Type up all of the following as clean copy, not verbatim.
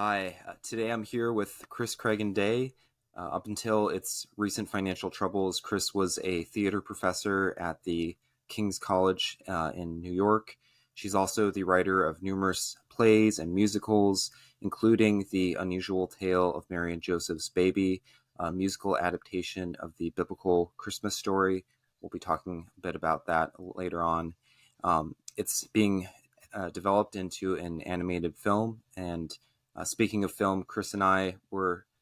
Hi, today I'm here with Chris Cragin-Day. Up until its recent financial troubles, Chris was a theater professor at the King's College in New York. She's also the writer of numerous plays and musicals, including The Unusual Tale of Mary and Joseph's Baby, a musical adaptation of the biblical Christmas story. We'll be talking a bit about that later on. It's being developed into an animated film, and speaking of film, Chris and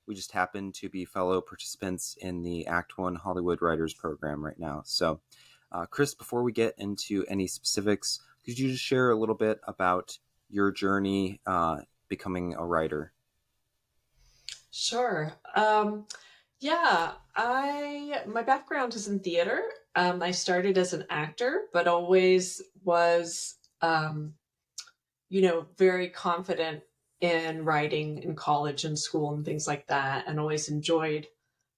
we just happen to be fellow participants in the Act One Hollywood Writers Program right now. So, Chris, before we get into any specifics, could you just share a little bit about your journey becoming a writer? Sure. My background is in theater. I started as an actor, but always was, very confident in writing in college and school and things like that, and always enjoyed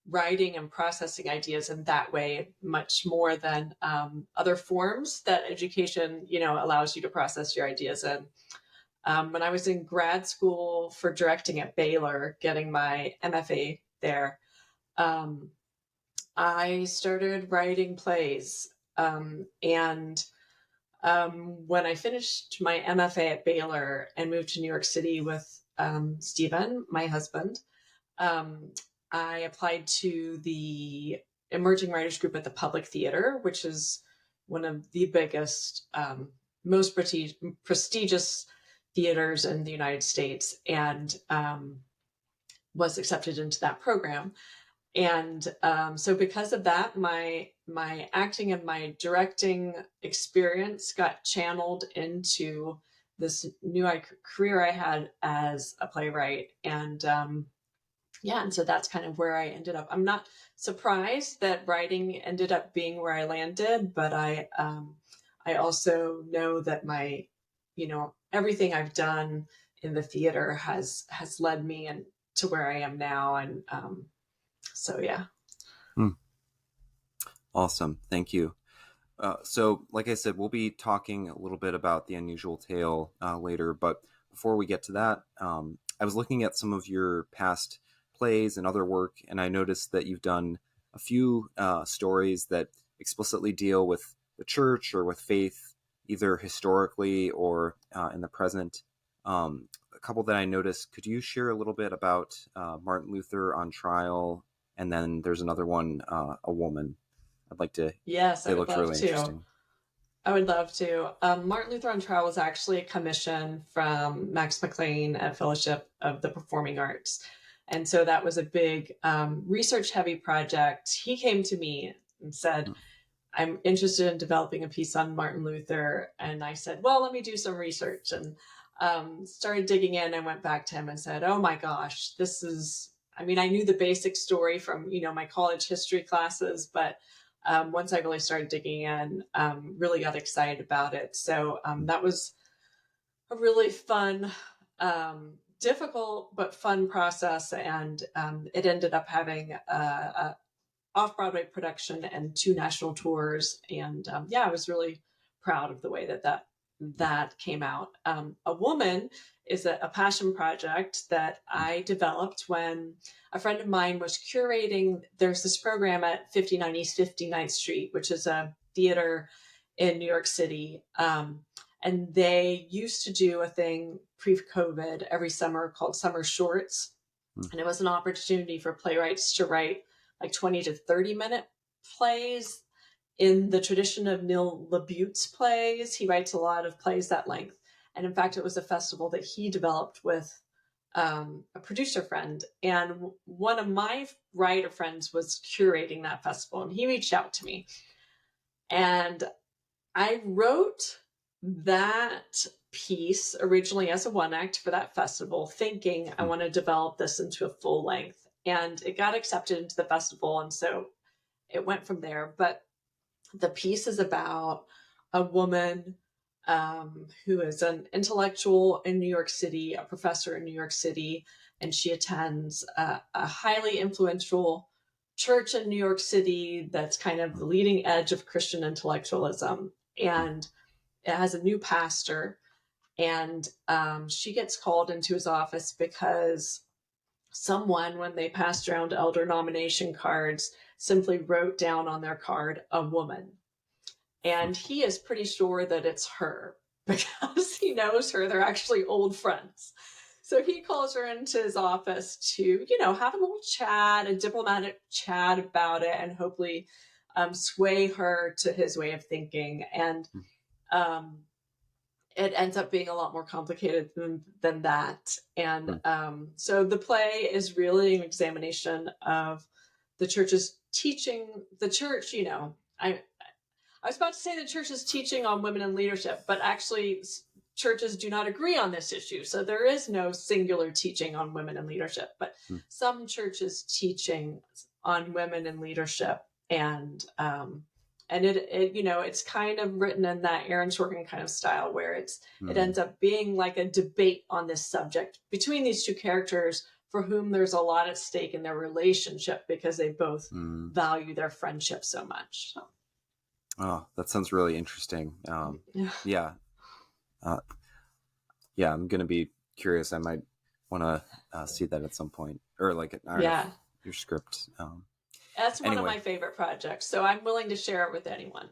writing and processing ideas in that way much more than other forms that education, allows you to process your ideas in. When I was in grad school for directing at Baylor, getting my MFA there, um, I started writing plays. And when I finished my MFA at Baylor and moved to New York City with Stephen, my husband, um, I applied to the emerging writers group at the Public Theater, which is one of the biggest, most prestigious theaters in the United States, and was accepted into that program. And so because of that, my acting and my directing experience got channeled into this new career I had as a playwright. And so that's kind of where I ended up. I'm not surprised that writing ended up being where I landed, but I also know that everything I've done in the theater has led me and to where I am now. And so yeah. Hmm. Awesome. Thank you. So, like I said, we'll be talking a little bit about The Unusual Tale later, but before we get to that, I was looking at some of your past plays and other work, and I noticed that you've done a few stories that explicitly deal with the church or with faith, either historically or in the present. A couple that I noticed, could you share a little bit about Martin Luther on trial? And then there's another one, A Woman. I'd like to Yes, I They would looked love really to. interesting. I would love to. Martin Luther on Trial was actually a commission from Max McLean at Fellowship of the Performing Arts. And so that was a big research heavy project. He came to me and said, I'm interested in developing a piece on Martin Luther. And I said, well, let me do some research, and started digging in and went back to him and said, oh my gosh, I knew the basic story from, my college history classes, but once I really started digging in, really got excited about it. So that was a really fun, difficult but fun process, and it ended up having a off-Broadway production and two national tours. And I was really proud of the way that came out. A Woman is a passion project that I developed when a friend of mine was curating. There's this program at 59 East 59th Street, which is a theater in New York City. And they used to do a thing pre-COVID every summer called Summer Shorts. Mm. And it was an opportunity for playwrights to write like 20 to 30-minute plays in the tradition of Neil LaBute's plays. He writes a lot of plays that length. And in fact, it was a festival that he developed with a producer friend. And one of my writer friends was curating that festival, and he reached out to me. And I wrote that piece originally as a one act for that festival, thinking I Mm. want to develop this into a full length. And it got accepted into the festival. And so it went from there. But the piece is about a woman who is an intellectual in New York City, a professor in New York City, and she attends a highly influential church in New York City that's kind of the leading edge of Christian intellectualism. And it has a new pastor, And she gets called into his office because someone, when they passed around elder nomination cards, simply wrote down on their card a woman. And he is pretty sure that it's her because he knows her. They're actually old friends. So he calls her into his office to, have a little chat, a diplomatic chat about it, and hopefully sway her to his way of thinking. And um, it ends up being a lot more complicated than that. And so the play is really an examination of the church's teaching. The church, I was about to say the church's teaching on women in leadership, but actually churches do not agree on this issue. So there is no singular teaching on women in leadership, but some churches teaching on women in leadership. And it's kind of written in that Aaron Sorkin kind of style where it ends up being like a debate on this subject between these two characters for whom there's a lot at stake in their relationship because they both value their friendship so much. So. Oh, that sounds really interesting. Yeah. I'm going to be curious. I might want to see that at some point, or like your script. That's one of my favorite projects, so I'm willing to share it with anyone.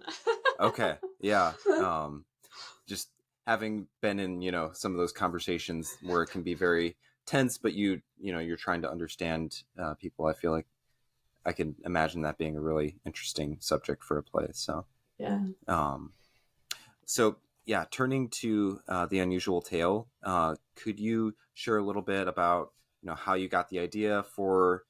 Okay. Yeah. Just having been in, some of those conversations where it can be very tense, but you're trying to understand people. I feel like I can imagine that being a really interesting subject for a play. So, yeah. Turning to The Unusual Tale, could you share a little bit about, how you got the idea for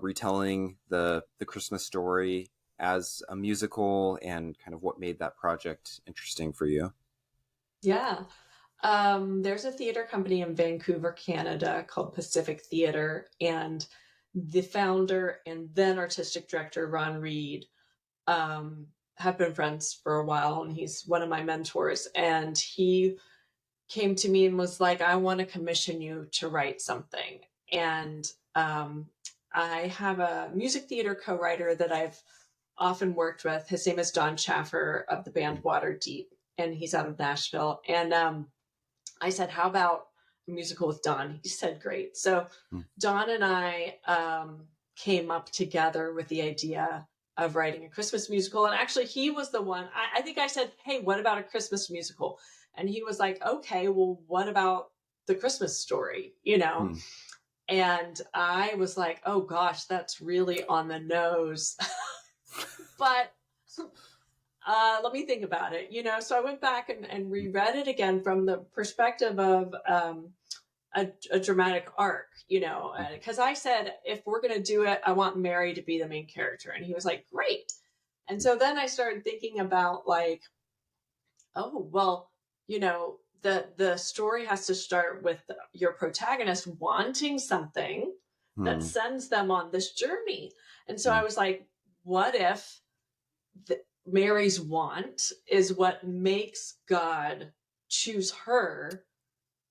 retelling the Christmas story as a musical and kind of what made that project interesting for you? Yeah. There's a theater company in Vancouver, Canada called Pacific Theater, and the founder and then artistic director, Ron Reed, have been friends for a while, and he's one of my mentors. And he came to me and was like, I want to commission you to write something. And I have a music theater co-writer that I've often worked with. His name is Don Schaffer of the band Waterdeep, and he's out of Nashville. And I said, how about a musical with Don? He said, great. So Don and I came up together with the idea of writing a Christmas musical. And actually, he was the one, I think I said, hey, what about a Christmas musical? And he was like, okay, well, what about the Christmas story, And I was like, oh gosh, that's really on the nose. But let me think about it, So I went back and reread it again from the perspective of a dramatic arc, because I said, if we're going to do it, I want Mary to be the main character. And he was like, great. And so then I started thinking about like, oh, well, the story has to start with your protagonist wanting something that sends them on this journey. And so I was like, what if Mary's want is what makes God choose her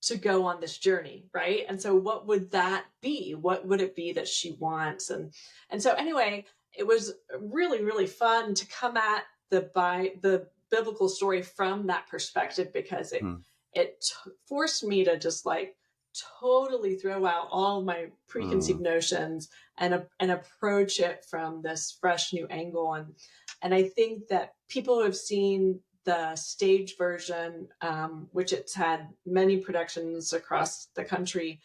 to go on this journey, right? And so what would that be? What would it be that she wants? And so anyway, it was really, really fun to come at the biblical story from that perspective, because it forced me to just like totally throw out all of my preconceived notions and approach it from this fresh new angle. And I think that people who have seen the stage version, which it's had many productions across the country,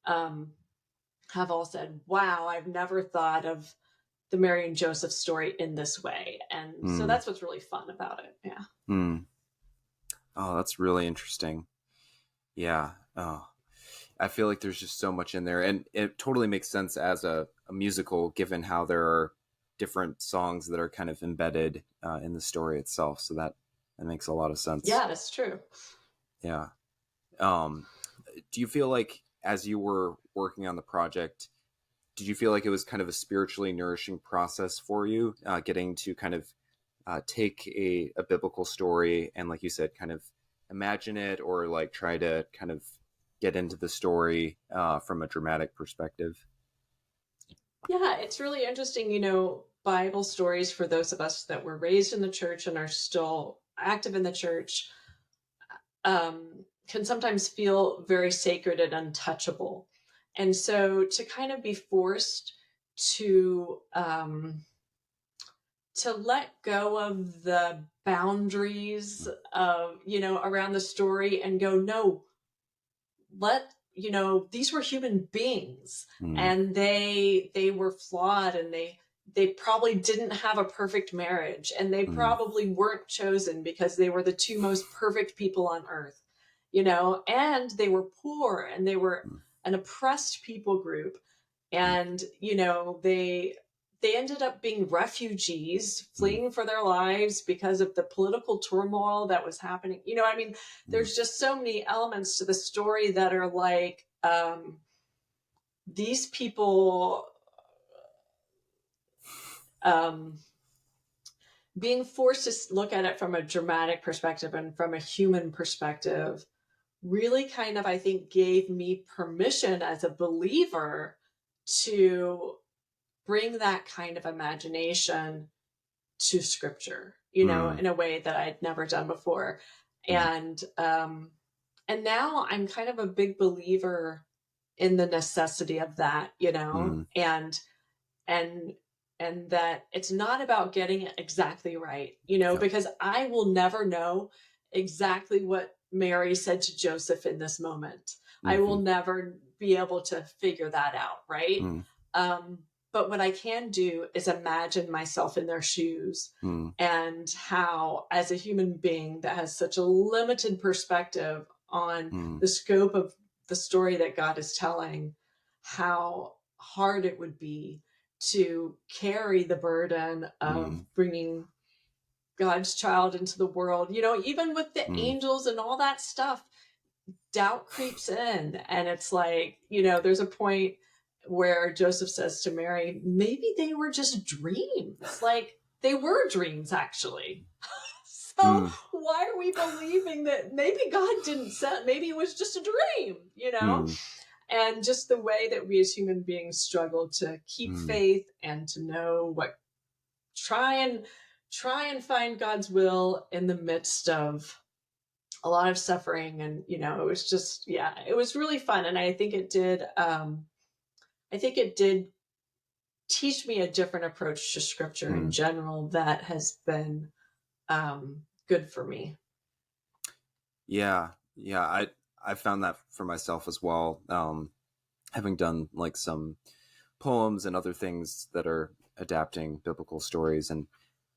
have all said, wow, I've never thought of the Mary and Joseph story in this way. And so that's what's really fun about it. Yeah. Oh, that's really interesting. Yeah. Oh, I feel like there's just so much in there, and it totally makes sense as a musical, given how there are different songs that are kind of embedded in the story itself. So that makes a lot of sense. Yeah, that's true. Yeah. Do you feel like as you were working on the project, did you feel like it was kind of a spiritually nourishing process for you, getting to kind of take a biblical story and, like you said, kind of imagine it, or like try to kind of get into the story from a dramatic perspective? Yeah, it's really interesting, Bible stories, for those of us that were raised in the church and are still active in the church, can sometimes feel very sacred and untouchable. And so to kind of be forced to um, to let go of the boundaries of, around the story and go, no, these were human beings, mm, and they were flawed, and they probably didn't have a perfect marriage, and they mm, probably weren't chosen because they were the two most perfect people on earth, and they were poor, and they were mm, an oppressed people group, mm, and they ended up being refugees mm, fleeing for their lives because of the political turmoil that was happening. I mean, mm, there's just so many elements to the story that are like, these people, um, being forced to look at it from a dramatic perspective and from a human perspective really kind of, I think, gave me permission as a believer to bring that kind of imagination to scripture, mm, in a way that I'd never done before. mm, And now I'm kind of a big believer in the necessity of that, mm, and and that it's not about getting it exactly right, yep, because I will never know exactly what Mary said to Joseph in this moment. I will mhm, never be able to figure that out, right? mm, um, but what I can do is imagine myself in their shoes, mm, and how, as a human being that has such a limited perspective on mm, the scope of the story that God is telling, how hard it would be to carry the burden of mm, bringing God's child into the world. Even with the mm, angels and all that stuff, doubt creeps in. And it's like, there's a point where Joseph says to Mary, maybe they were just dreams. Like, they were dreams, actually. So mm, why are we believing that maybe God didn't set, maybe it was just a dream? mm, And just the way that we as human beings struggle to keep mm, faith and to know what, try and find God's will in the midst of a lot of suffering. And it was just, yeah, it was really fun. And I think it did teach me a different approach to scripture in mm. general that has been good for me. Yeah, yeah, I found that for myself as well. Having done like some poems and other things that are adapting biblical stories, and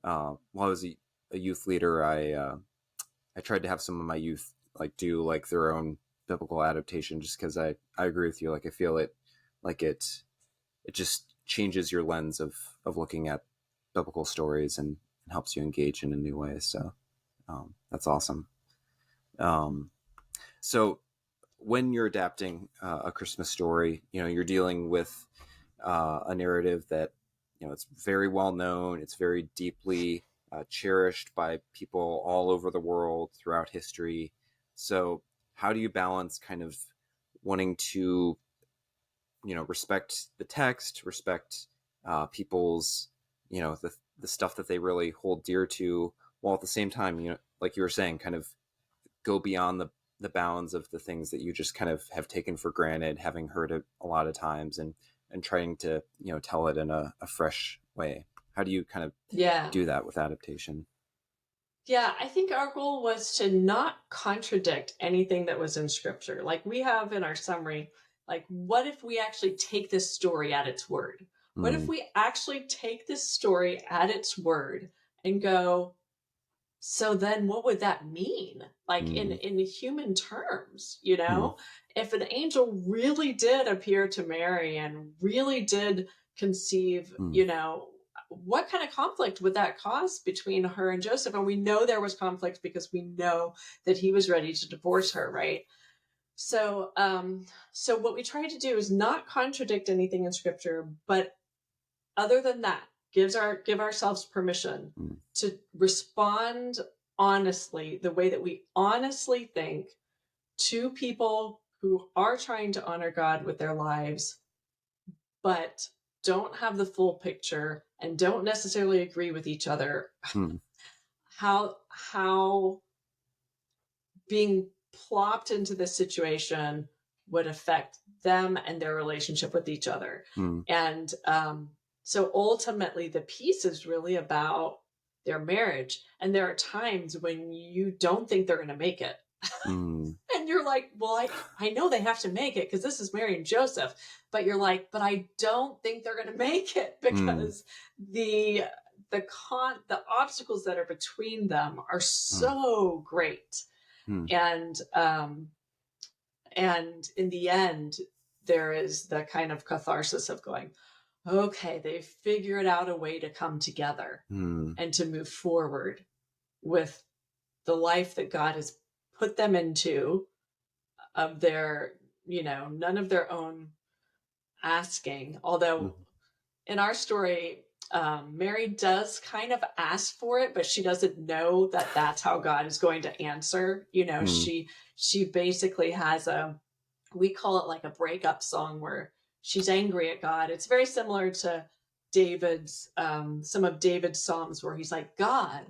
while I was a youth leader, I tried to have some of my youth like do like their own biblical adaptation, just because I agree with you. Like I feel it, like it just changes your lens of looking at biblical stories, and helps you engage in a new way. So that's awesome. Um, so when you're adapting a Christmas story, you're dealing with a narrative that it's very well known, it's very deeply cherished by people all over the world throughout history. So how do you balance kind of wanting to respect the text, respect people's the stuff that they really hold dear to, while at the same time like you were saying, kind of go beyond the bounds of the things that you just kind of have taken for granted, having heard it a lot of times, and trying to tell it in a fresh way. How do you kind of Yeah. do that with adaptation? Yeah, I think our goal was to not contradict anything that was in scripture. Like we have in our summary, like, what if we actually take this story at its word? What if Mm, we actually take this story at its word and go, so then what would that mean? Like in mm, human terms, mm, if an angel really did appear to Mary and really did conceive, mm, what kind of conflict would that cause between her and Joseph? And we know there was conflict because we know that he was ready to divorce her, right? So what we try to do is not contradict anything in scripture, but other than that, give ourselves permission mm, to respond honestly, the way that we honestly think, to people who are trying to honor God with their lives, but don't have the full picture and don't necessarily agree with each other. mm, How being plopped into this situation would affect them and their relationship with each other. Mm. And so ultimately, the piece is really about their marriage. And there are times when you don't think they're going to make it. Mm. And you're like, well, I know they have to make it because this is Mary and Joseph. But you're like, but I don't think they're going to make it because the obstacles that are between them are so great. And in the end, there is the kind of catharsis of going, okay, they figured out a way to come together and to move forward with the life that God has put them into, of their, none of their own asking. Although in our story, Mary does kind of ask for it, but she doesn't know that that's how God is going to answer. She basically has we call it like a breakup song where she's angry at God. It's very similar to David's, some of David's Psalms where he's like, God,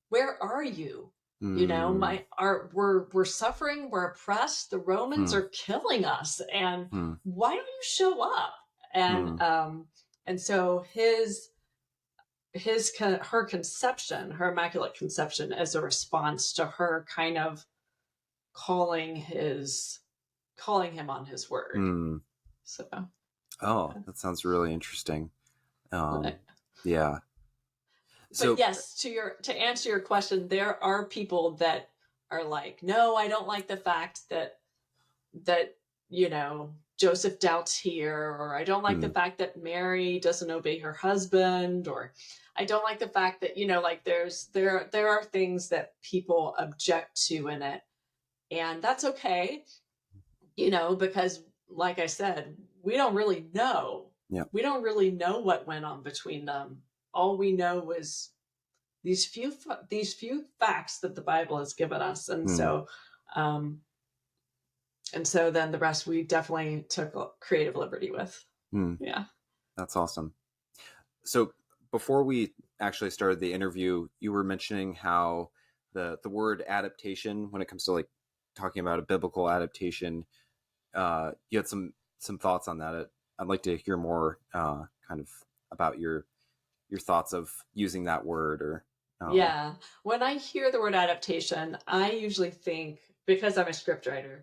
where are you? We're suffering, we're oppressed, the Romans are killing us, and why don't you show up? And so her conception, her immaculate conception, as a response to her kind of calling him on his word. So that sounds really interesting. Yeah. But yes, to answer your question, there are people that are like, no, I don't like the fact that Joseph doubts here, or I don't like the fact that Mary doesn't obey her husband, or I don't like the fact that like there are things that people object to in it, and that's okay, because like I said, we don't really know. Yeah. We don't really know what went on between them. All we know was these few facts that the Bible has given us, and so then the rest we definitely took creative liberty with. Yeah, that's awesome. So before we actually started the interview, you were mentioning how the word adaptation, when it comes to like talking about a biblical adaptation, you had some thoughts on that. I'd like to hear more kind of about your thoughts of using that word. Or yeah, when I hear the word adaptation, I usually think, because I'm a scriptwriter,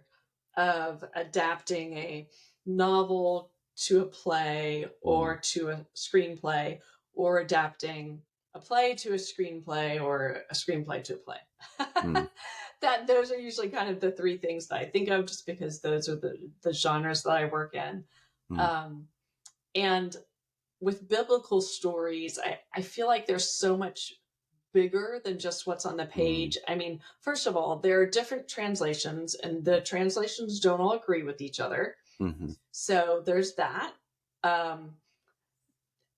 of adapting a novel to a play or to a screenplay, or adapting a play to a screenplay, or a screenplay to a play. That those are usually kind of the three things that I think of, just because those are the genres that I work in. And with biblical stories, I feel like there's so much bigger than just what's on the page. I mean, first of all, there are different translations, and the translations don't all agree with each other. So there's that.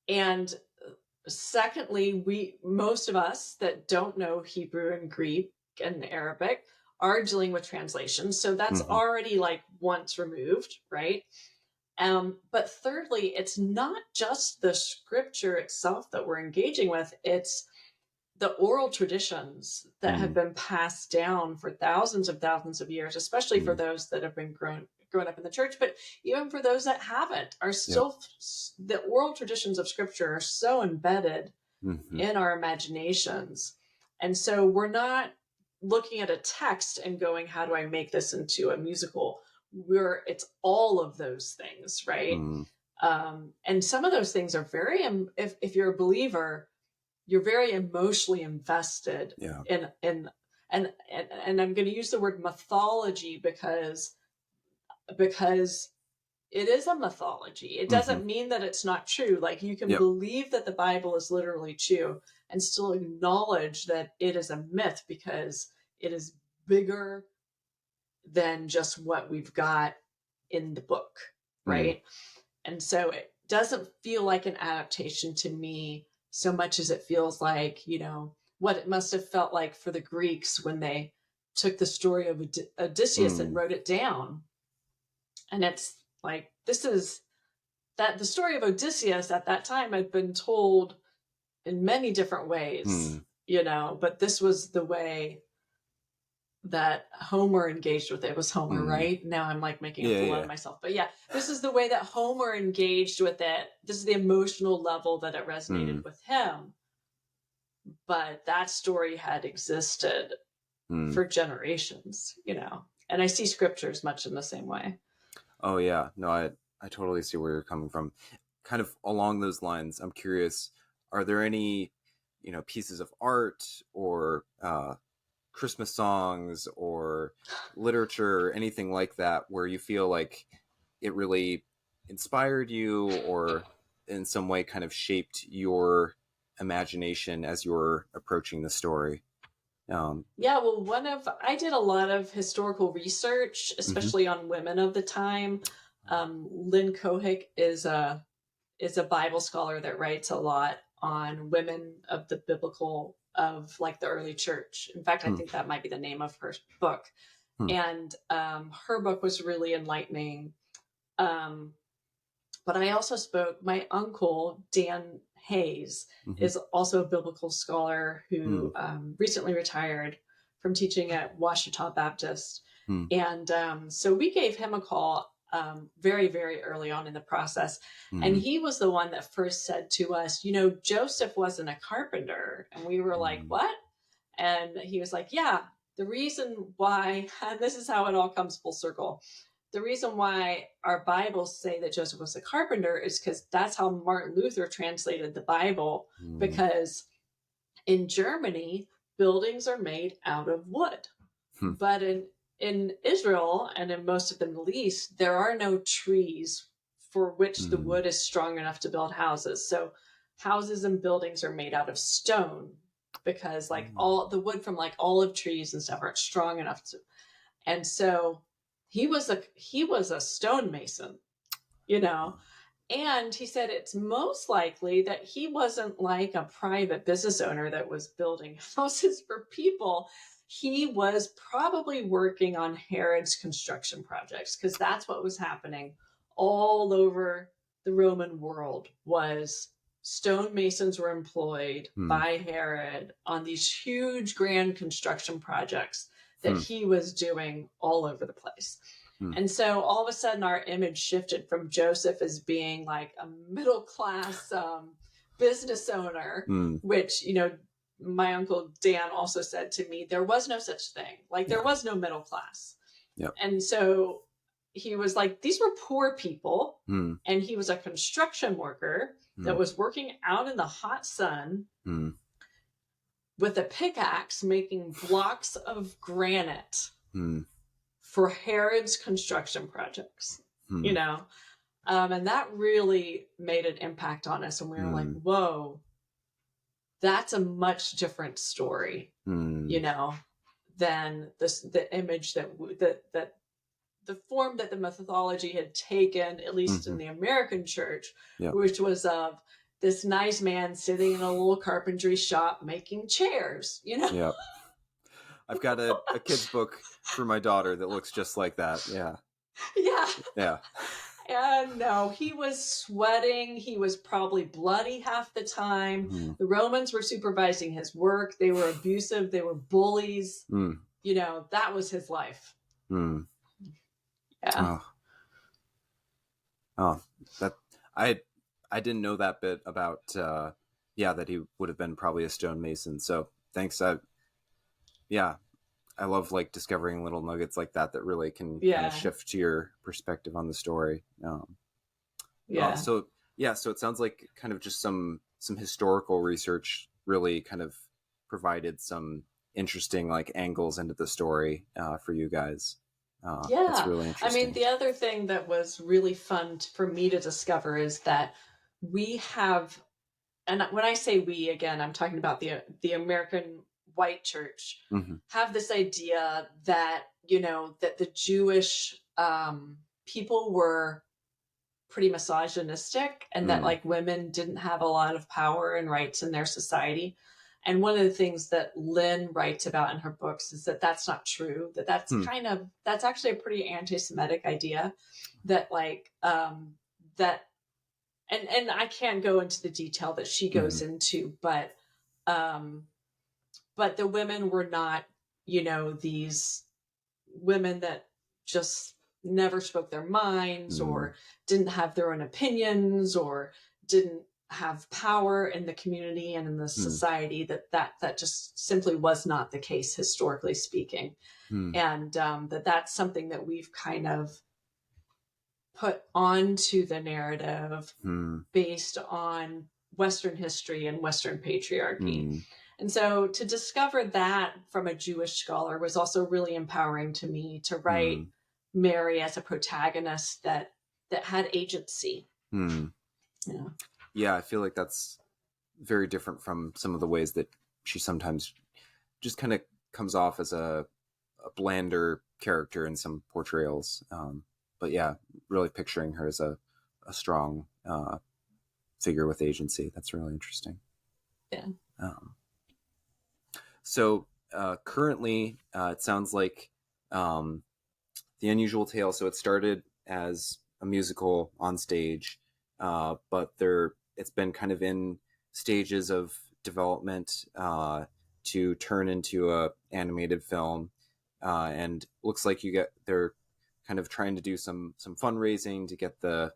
And secondly, most of us that don't know Hebrew and Greek and Arabic are dealing with translations. So that's already like once removed, right? But thirdly, it's not just the scripture itself that we're engaging with. It's the oral traditions that have been passed down for thousands of years, especially for those that have been grown up in the church, but even for those that haven't, are still the oral traditions of scripture are so embedded in our imaginations. And so we're not looking at a text and going, how do I make this into a musical? It's all of those things, right? And some of those things are very, if you're a believer, you're very emotionally invested in and I'm going to use the word mythology because it is a mythology. It doesn't mean that it's not true. Like, you can believe that the Bible is literally true and still acknowledge that it is a myth, because it is bigger than just what we've got in the book, right? And so it doesn't feel like an adaptation to me so much as it feels like, what it must have felt like for the Greeks when they took the story of Odysseus and wrote it down. And it's like, this is that the story of Odysseus at that time had been told in many different ways, but this was the way that Homer engaged with it. It was Homer, Mm. right? Now I'm like making a Yeah, fool out yeah. of myself. But yeah, this is the way that Homer engaged with it. This is the emotional level that it Mm. resonated with him. But that story had existed Mm. for generations, you know. And I see scriptures much in the same way. Oh yeah, no, I totally see where you're coming from. Kind of along those lines, I'm curious, are there any, pieces of art or Christmas songs or literature or anything like that where you feel like it really inspired you or in some way kind of shaped your imagination as you're approaching the story? Yeah, well, I did a lot of historical research, Mhm. especially on women of the time. Lynn Cohick is a Bible scholar that writes a lot on women of the biblical of like the early church. In fact, I Hmm. think that might be the name of her book. Hmm. And her book was really enlightening. Um, but I also spoke, my uncle, Dan Hayes, Mhm. is also a biblical scholar Hmm. who recently retired from teaching at Ouachita Baptist. Hmm. And so we gave him a call very, very early on in the process. And Hmm. he was the one that first said to us, Joseph wasn't a carpenter. And we were like, Hmm. what? And he was like, yeah, the reason why, and this is how it all comes full circle, the reason why our Bibles say that Joseph was a carpenter is because that's how Martin Luther translated the Bible. Hmm. Because in Germany, buildings are made out of wood. Hmm. But in Israel and in most of the Middle East, there are no trees for which the Hmm. wood is strong enough to build houses. So houses and buildings are made out of stone because like Hmm. all the wood from like olive trees and stuff aren't strong enough to. And so he was a stonemason, you know. And he said it's most likely that he wasn't like a private business owner that was building houses for people. He was probably working on Herod's construction projects because that's what was happening all over the Roman world was stonemasons were employed Hmm. by Herod on these huge grand construction projects that Hmm. he was doing all over the place. Hmm. And so all of a sudden, our image shifted from Joseph as being like a middle class business owner, Hmm. which, my uncle Dan also said to me, there was no such thing. Like, there Yeah. was no middle class. Yep. And so he was like, these were poor people. Hmm. And he was a construction worker Hmm. that was working out in the hot sun Hmm. with a pickaxe making blocks of granite Hmm. for Herod's construction projects, Hmm. you know? And that really made an impact on us. And we were like, Hmm. whoa, that's a much different story, Hmm. you know, than the image that the form that the mythology had taken, at least in Hmm. the American church, Yep. which was of this nice man sitting in a little carpentry shop making chairs, you know? Yep. I've got a kid's book for my daughter that looks just like that. Yeah. Yeah. Yeah. And no, he was sweating. He was probably bloody half the time. Hmm. The Romans were supervising his work. They were abusive. They were bullies. Hmm. That was his life. Hmm. Yeah. Oh. Oh. That I I didn't know that bit about yeah, that he would have been probably a stonemason. So thanks. Yeah, I love like discovering little nuggets like that that really can kind of Yeah. shift your perspective on the story. Oh, Yeah. so yeah, so it sounds like kind of just some historical research really kind of provided some interesting like angles into the story for you guys. That's Yeah. really I mean, interesting. the other thing that was really fun for me to discover is that we have, and when I say we, again, I'm talking about the American white church, Hmm. have this idea that, that the Jewish people were pretty misogynistic and that Mm. like women didn't have a lot of power and rights in their society. And one of the things that Lynn writes about in her books is that that's not true, Hmm. that's actually a pretty anti-Semitic idea that like that and I can't go into the detail that she Hmm. goes into, um but the women were not these women that just never spoke their minds mm, or didn't have their own opinions or didn't have power in the community and in the mm, society, that just simply was not the case historically speaking. mm, And that's something that we've kind of put onto the narrative mm, based on Western history and Western patriarchy. mm, And so to discover that from a Jewish scholar was also really empowering to me, to write mm, Mary as a protagonist that had agency. mm. Yeah. Yeah, I feel like that's very different from some of the ways that she sometimes just kind of comes off as a blander character in some portrayals. But yeah, really picturing her as a strong figure with agency. That's really interesting. Yeah. Um, so currently, it sounds like um, The Unusual Tale. So it started as a musical on stage, but it's been kind of in stages of development to turn into a animated film, and looks like they're kind of trying to do some fundraising to get the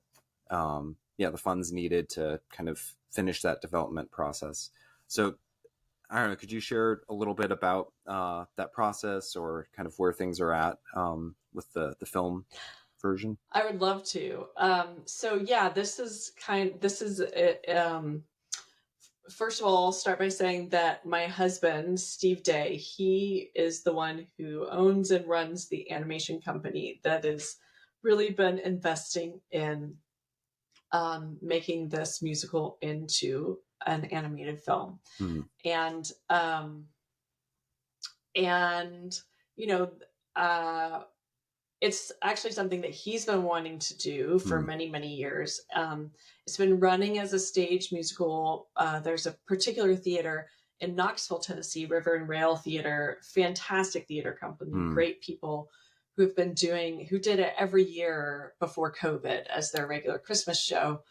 funds needed to kind of finish that development process. So I don't know, could you share a little bit about that process or kind of where things are at with the film version? I would love to. So yeah, this is first of all, I'll start by saying that my husband, Steve Day, he is the one who owns and runs the animation company that has really been investing in making this musical into an animated film. Mm, And and you know, uh, it's actually something that he's been wanting to do for mm, many, many years. It's been running as a stage musical. There's a particular theater in Knoxville, Tennessee, River and Rail Theater, fantastic theater company, mm, great people who did it every year before COVID as their regular Christmas show.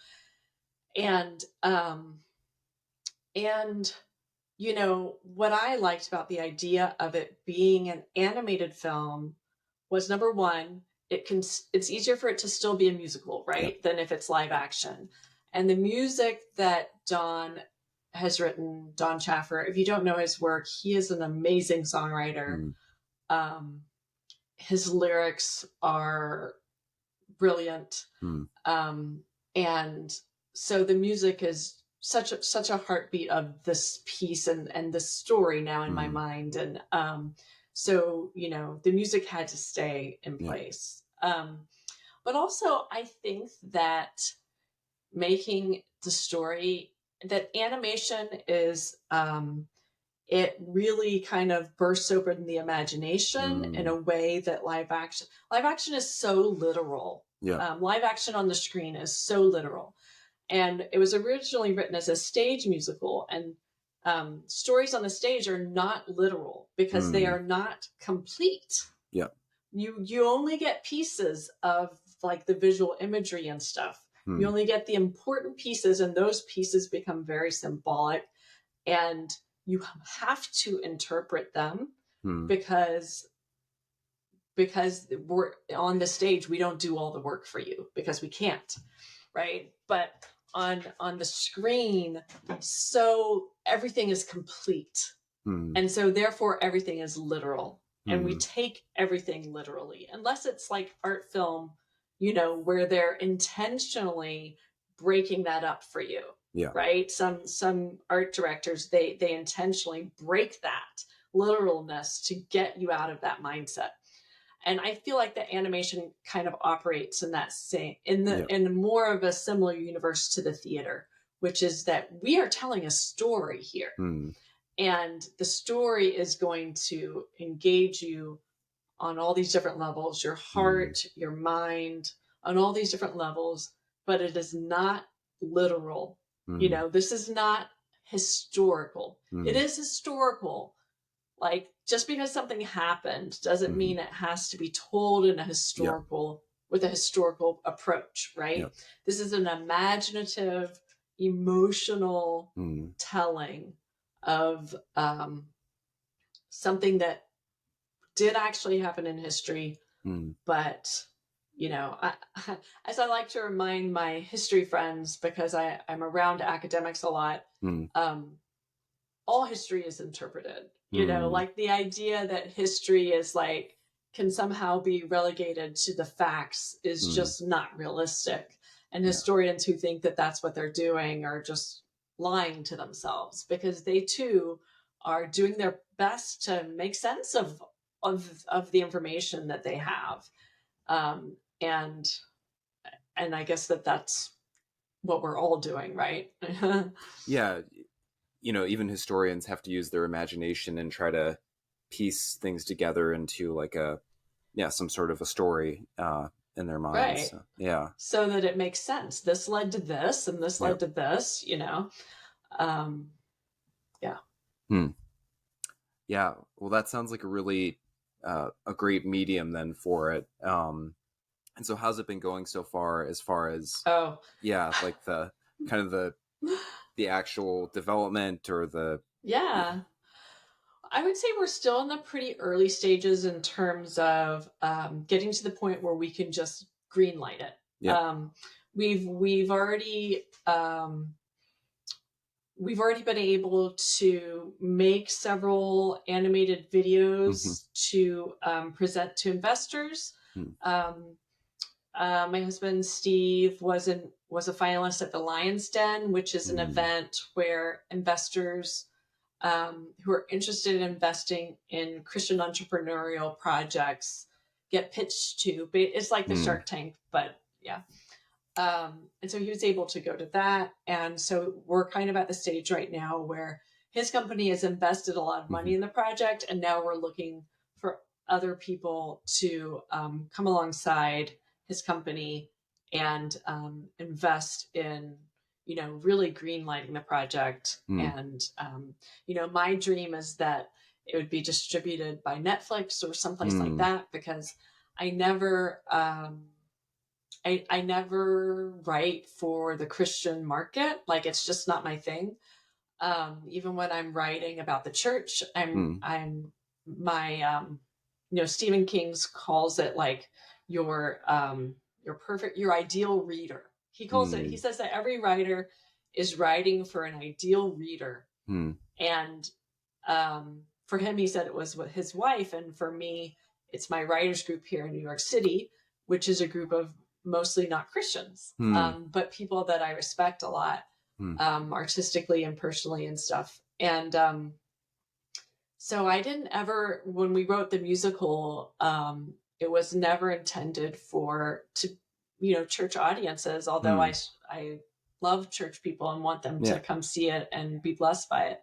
And, and, what I liked about the idea of it being an animated film was, number one, it's easier for it to still be a musical, yep. right, than if it's live action. And the music that Don has written, Don Chaffer, if you don't know his work, he is an amazing songwriter. Mm, Um, his lyrics are brilliant. mm, Um, and so the music is such a heartbeat of this piece and this story now in my mm, mind. And so the music had to stay in yep. place. But also I think that making the story, that animation is it really kind of bursts open the imagination in Mm, a way that live action is so literal. yep. Live action on the screen is so literal, and it was originally written as a stage musical. And stories on the stage are not literal because they Mm, are not complete. yep. You only get pieces of, like, the visual imagery and stuff. You Mm, only get the important pieces, and those pieces become very symbolic, and you have to interpret them mm, because we're on the stage. We don't do all the work for you because we can't, right? But on the screen, so everything is complete, mm, and so therefore everything is literal, and we mm, take everything literally, unless it's like art film, where they're intentionally breaking that up for you, yeah. right? Some art directors, they intentionally break that literalness to get you out of that mindset. And I feel like the animation kind of operates in that same, Yep. in more of a similar universe to the theater, which is that we are telling a story here, Mm, and the story is going to engage you on all these different levels, your mm, heart, your mind, on all these different levels. But it is not literal. mm, This is not historical. It mm, is historical. Like, just because something happened doesn't mm, mean it has to be told in a yep. historical with a historical approach, right? Yep. This is an imaginative, emotional Mm, telling of something that did actually happen in history, Mm. but as I like to remind my history friends, because I'm around academics a lot, Mm. um, all history is interpreted. Mm. Like the idea that history is like can somehow be relegated to the facts is Mm. just not realistic. And Yeah. historians who think that that's what they're doing are just lying to themselves, because they too are doing their best to make sense of the information that they have. And I guess that's what we're all doing, right? Yeah. Even historians have to use their imagination and try to piece things together into like some sort of a story in their minds. Right. So, yeah. So that it makes sense. This led to this, and this led Yep. to this. Um, yeah. Hmm. Yeah. Well, that sounds like a great medium then for it. And so how's it been going so far as, Oh, yeah, like the kind of the actual development or the, yeah. I would say we're still in the pretty early stages in terms of getting to the point where we can just green light it. yeah. Um, we've already been able to make several animated Mm-hmm. videos to present to investors. Hmm. Um, my husband Steve was a finalist at the Lion's Den, which is an Mm. event where investors who are interested in investing in Christian entrepreneurial projects get pitched to. It's like the Mm. Shark Tank, but yeah. And so he was able to go to that. And so we're kind of at the stage right now where his company has invested a lot of Mm-hmm. money in the project. And now we're looking for other people to come alongside his company and invest in, really green lighting the project. Mm. And, my dream is that it would be distributed by Netflix or someplace like Mm. that, because I never, I never write for the Christian market. Like, it's just not my thing. Even when I'm writing about the church, Mm. I'm my Stephen King's calls it like your perfect, your ideal reader. He Mm. says that every writer is writing for an ideal reader. Mm. And for him, he said it was with his wife, and for me, it's my writers group here in New York City, which is a group of mostly not Christians, Mm. but people that I respect a lot, Mm. artistically and personally and stuff. And so I didn't ever, when we wrote the musical, it was never intended church audiences, although Mm. I love church people and want them Yeah. to come see it and be blessed by it.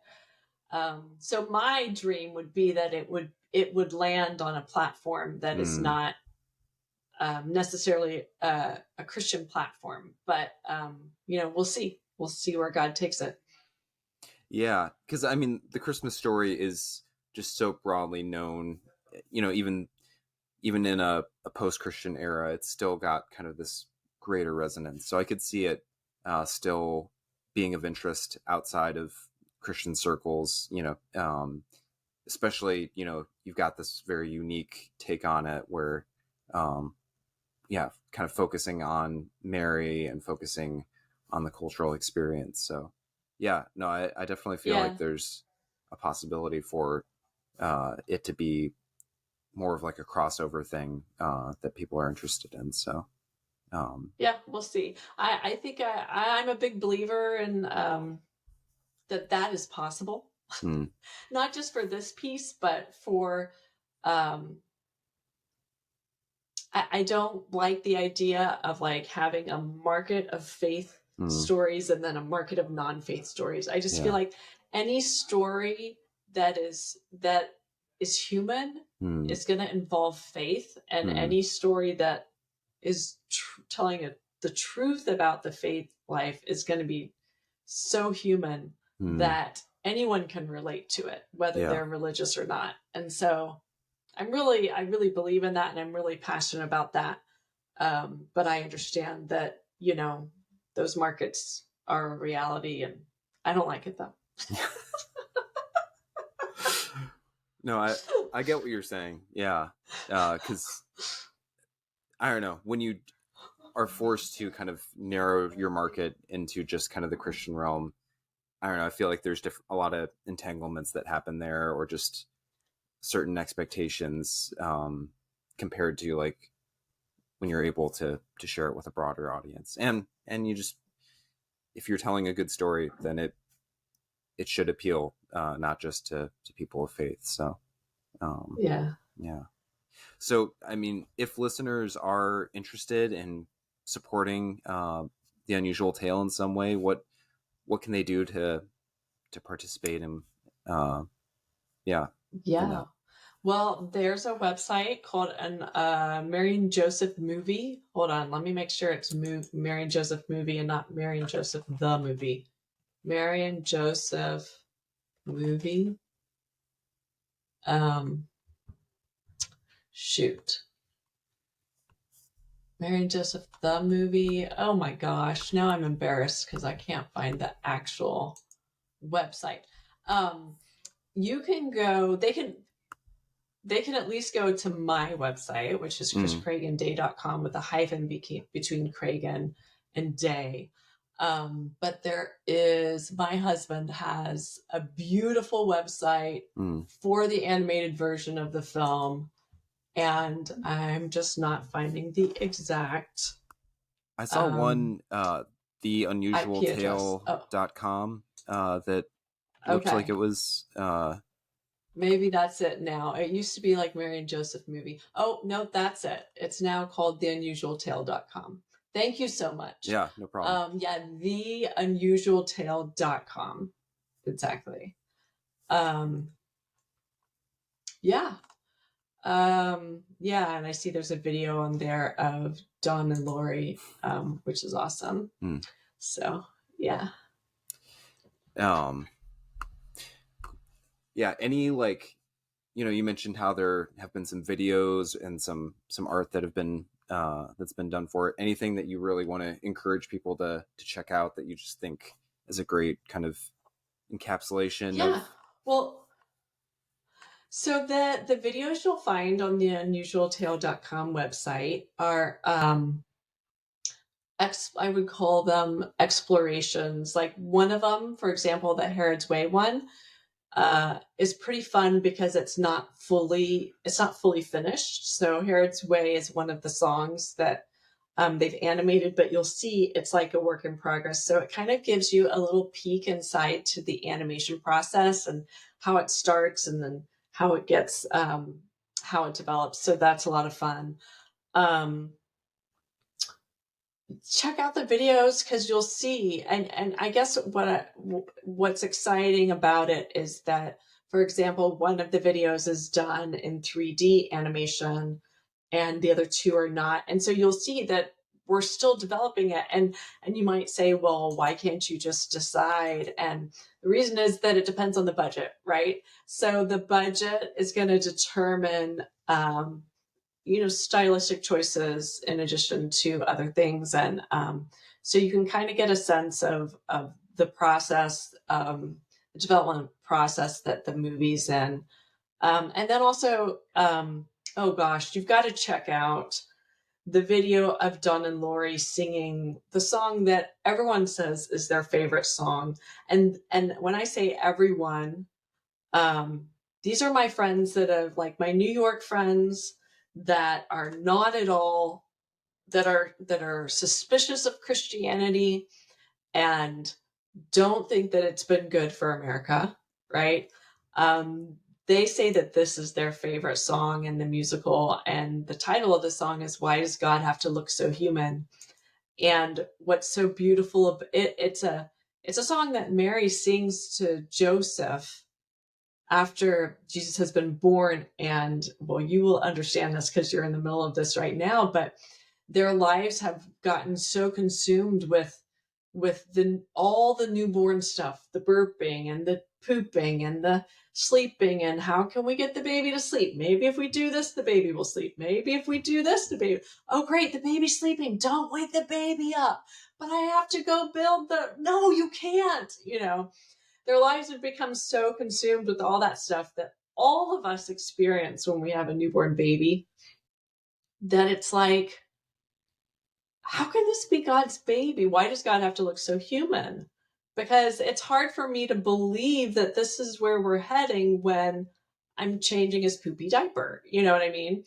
So my dream would be that it would land on a platform that is Mm. not necessarily a Christian platform, but we'll see. We'll see where God takes it. Yeah, because I mean, the Christmas Story is just so broadly known. Even in a post-Christian era, it's still got kind of this greater resonance. So I could see it still being of interest outside of Christian circles. Especially you've got this very unique take on it where, um, kind of focusing on Mary and focusing on the cultural experience. So yeah, no, I definitely feel like Yeah, there's a possibility for it to be more of like a crossover thing that people are interested in. So yeah, we'll see. I think I'm a big believer in that is possible, hmm. not just for this piece, but for um, I don't like the idea of like having a market of faith Hmm. stories and then a market of non-faith stories. I just feel Yeah. like any story that is human Hmm. is going to involve faith, and Hmm. any story that is telling the truth about the faith life is going to be so human Hmm. that anyone can relate to it, whether Yeah. they're religious or not. And so I really believe in that, and I'm really passionate about that. But I understand that those markets are a reality, and I don't like it though. No, I get what you're saying. Yeah. Because I don't know, when you are forced to kind of narrow your market into just kind of the Christian realm, I don't know, I feel like there's a lot of entanglements that happen there, or just certain expectations, compared to like when you're able to share it with a broader audience. And you just, if you're telling a good story, then it should appeal, not just to people of faith. So um, Yeah. yeah. So I mean, if listeners are interested in supporting the Unusual Tale in some way, what can they do to participate in, uh, yeah, in Yeah. that? Well, there's a website called an Mary and Joseph movie. Hold on, let me make sure it's Mary and Joseph movie and not Mary and Joseph the movie. Mary and Joseph movie. Um, shoot. Mary and Joseph the movie. Oh my gosh, now I'm embarrassed because I can't find the actual website. Um, you can go. They can at least go to my website, which is Mm, chriscraginday.com with a hyphen between Cragin and Day. But there is, my husband has a beautiful website mm. for the animated version of the film, and I'm just not finding the exact I saw um, one, the IP address. Oh, unusualtale.com, that looked like okay. it was, Maybe that's it now. It used to be like Mary and Joseph movie. Oh, no, that's it. It's now called theunusualtale.com. Thank you so much. yeah, no problem. Yeah, theunusualtale.com. Exactly. Um, yeah. Yeah, and I see there's a video on there of Don and Lori, which is awesome. Mm. So, yeah. Um, yeah, any like, you mentioned how there have been some videos and some art that have been, that's been done for it. Anything that you really want to encourage people to check out that you just think is a great kind of encapsulation of? Yeah. Well, so the videos you'll find on the unusualtale.com website are I would call them explorations. Like one of them, for example, the Herod's Way one, is pretty fun because it's not fully finished. So Herod's Way is one of the songs that they've animated, but you'll see it's like a work in progress. So it kind of gives you a little peek inside to the animation process and how it starts and then how it gets how it develops. So that's a lot of fun. Um, Check out the videos because you'll see, and I guess what's exciting about it is that, for example, one of the videos is done in 3D animation and the other two are not, and so you'll see that we're still developing it. And you might say, well, why can't you just decide? And the reason is that it depends on the budget, right? So the budget is going to determine stylistic choices in addition to other things. And so you can kind of get a sense of the process, the development process that the movie's in. And then also, oh gosh, you've got to check out the video of Don and Lori singing the song that everyone says is their favorite song. And when I say everyone, um, these are my friends that have, like, my New York friends that are not at all, that are suspicious of Christianity and don't think that it's been good for America, right? Um, they say that this is their favorite song in the musical, and the title of the song is "Why Does God Have to Look So Human?" And what's so beautiful of it, it's a song that Mary sings to Joseph after Jesus has been born. And well, you will understand this because you're in the middle of this right now, but their lives have gotten so consumed with all the newborn stuff, the burping and the pooping and the sleeping, and how can we get the baby to sleep? Maybe if we do this, the baby will sleep. Maybe if we do this, the baby. Oh, great, the baby's sleeping. Don't wake the baby up. But I have to go build the. No, you can't. Their lives have become so consumed with all that stuff that all of us experience when we have a newborn baby, that it's like, how can this be God's baby? Why does God have to look so human? Because it's hard for me to believe that this is where we're heading when I'm changing his poopy diaper. You know what I mean?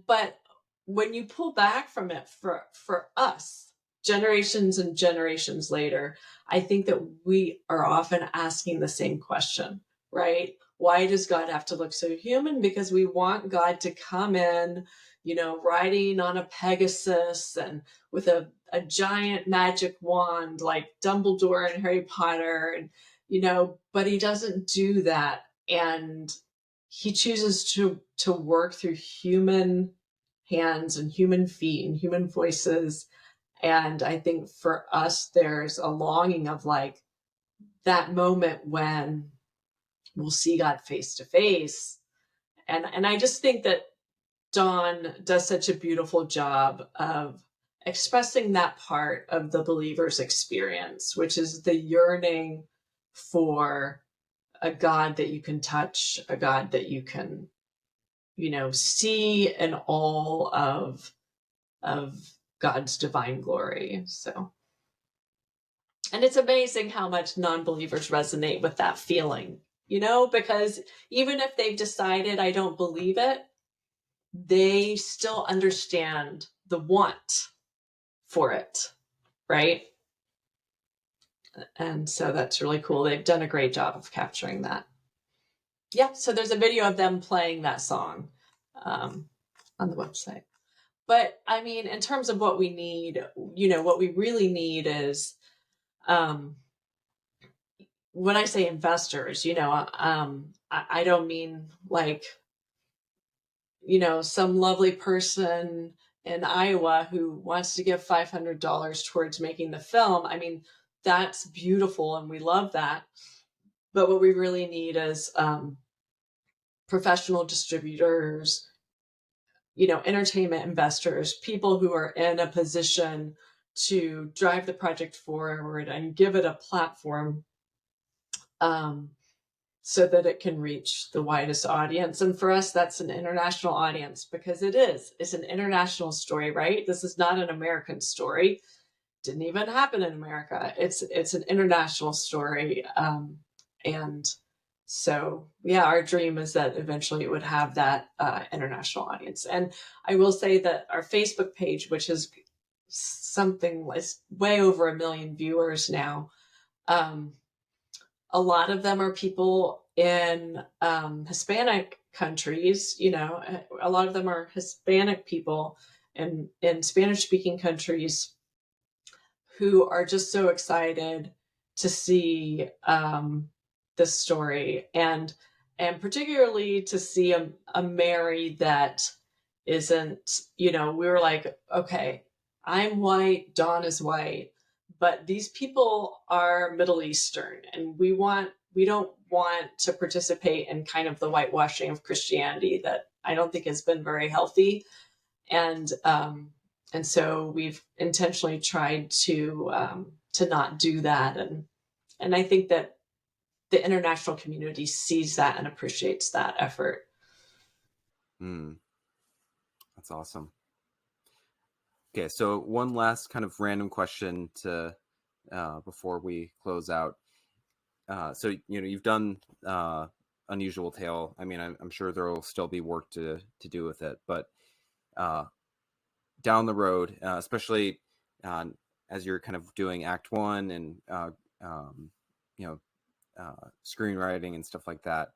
But when you pull back from it, for us, generations and generations later, I think that we are often asking the same question, right? Why does God have to look so human? Because we want God to come in, riding on a Pegasus and with a giant magic wand like Dumbledore and Harry Potter, and but he doesn't do that. And he chooses to work through human hands and human feet and human voices. And I think for us, there's a longing of like that moment when we'll see God face to face. And I just think that Dawn does such a beautiful job of expressing that part of the believer's experience, which is the yearning for a God that you can touch, a God that you can, see in all of God's divine glory. So, and it's amazing how much non-believers resonate with that feeling, because even if they've decided I don't believe it, they still understand the want for it, right? And so that's really cool. They've done a great job of capturing that. Yeah, so there's a video of them playing that song on the website. But I mean, in terms of what we need, what we really need is, when I say investors, I don't mean like, some lovely person in Iowa who wants to give $500 towards making the film. I mean, that's beautiful and we love that. But what we really need is professional distributors, entertainment investors, people who are in a position to drive the project forward and give it a platform, so that it can reach the widest audience. And for us, that's an international audience, because it's an international story, right? This is not an American story. Didn't even happen in America. It's an international story. And so, yeah, our dream is that eventually it would have that international audience. And I will say that our Facebook page, which is something like way over 1 million viewers now, a lot of them are people in Hispanic countries. A lot of them are Hispanic people in Spanish-speaking countries who are just so excited to see this story, and particularly to see a Mary that isn't, we were like, okay, I'm white, Dawn is white, but these people are Middle Eastern, and we don't want to participate in kind of the whitewashing of Christianity that I don't think has been very healthy. And so we've intentionally tried to not do that. And I think that the international community sees that and appreciates that effort. That's awesome. Okay, so one last kind of random question to before we close out. So you've done Unusual Tale. I mean, I'm sure there will still be work to do with it, but down the road, especially as you're kind of doing Act One and screenwriting and stuff like that,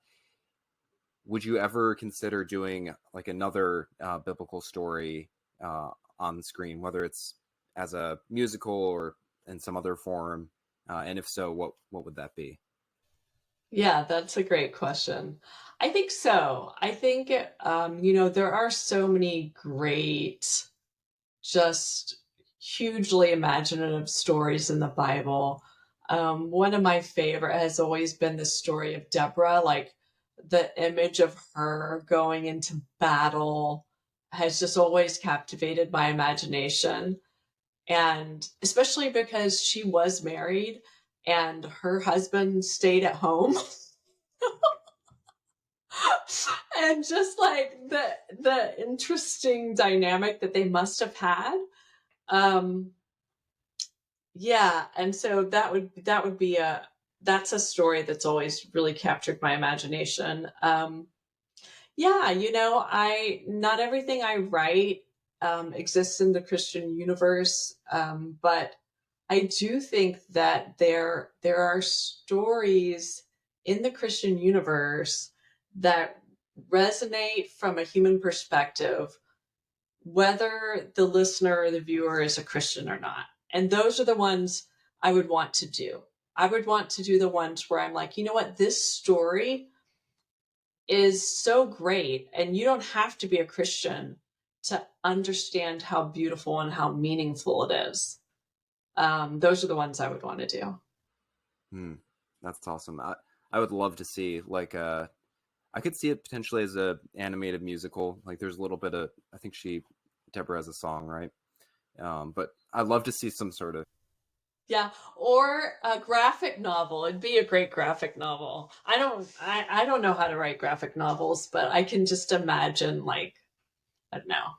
would you ever consider doing like another biblical story on the screen, whether it's as a musical or in some other form? And if so, what would that be? Yeah, that's a great question. I think so. I think, there are so many great, just hugely imaginative stories in the Bible. One of my favorite has always been the story of Deborah. Like, the image of her going into battle has just always captivated my imagination. And especially because she was married and her husband stayed at home. And just like the interesting dynamic that they must have had. Um, yeah, and so that would be that's a story that's always really captured my imagination. Yeah, I not everything I write exists in the Christian universe, but I do think that there are stories in the Christian universe that resonate from a human perspective, whether the listener or the viewer is a Christian or not. And those are the ones I would want to do. I would want to do the ones where I'm like, you know what, this story is so great, and you don't have to be a Christian to understand how beautiful and how meaningful it is. Those are the ones I would want to do. Hmm. That's awesome. I would love to see like I could see it potentially as a animated musical. Like there's a little bit of I think Deborah has a song, right? But I'd love to see some sort of Yeah, or a graphic novel. It'd be a great graphic novel. I don't know how to write graphic novels, but I can just imagine, like, I don't know,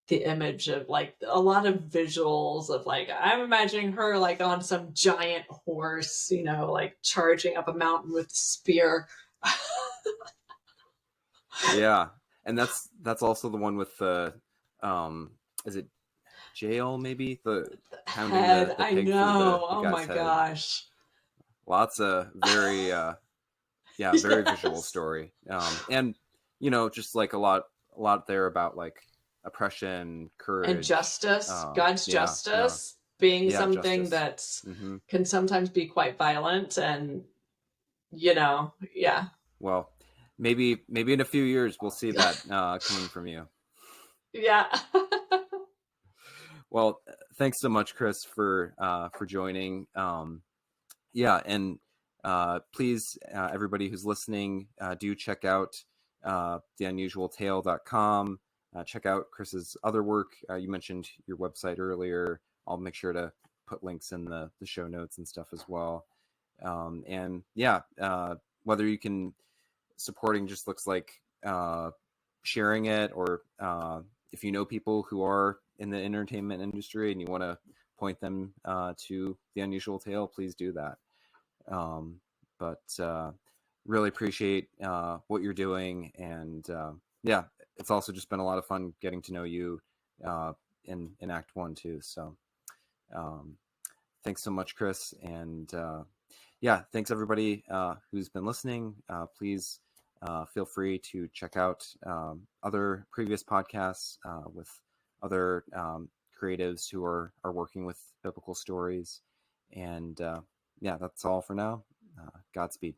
the image of like a lot of visuals of like I'm imagining her like on some giant horse, like charging up a mountain with a spear. yeah. And that's also the one with the um is it jail maybe? The pounding Head, the I pig through know. the Oh guy's my head. gosh. Lots of very yeah, very visual Yes. story. And just like a lot there about like oppression, And courage. justice, God's Yeah, no, justice being yeah, something justice. that's Hmm. can sometimes be quite violent, and yeah. Well, maybe in a few years we'll see that coming from you. Yeah. Well, thanks so much, Chris, for joining. Yeah, and please, everybody who's listening, do check out theunusualtale.com. Check out Chris's other work. You mentioned your website earlier. I'll make sure to put links in the show notes and stuff as well. And yeah, whether you can supporting just looks like sharing it, or if you know people who are in the entertainment industry and you want to point them to The Unusual Tale, please do that. But really appreciate what you're doing, and yeah, it's also just been a lot of fun getting to know you uh, in Act One too. So um, thanks so much, Chris, and yeah, thanks everybody who's been listening. Please feel free to check out other previous podcasts with other creatives who are working with biblical stories. And yeah, that's all for now. Godspeed.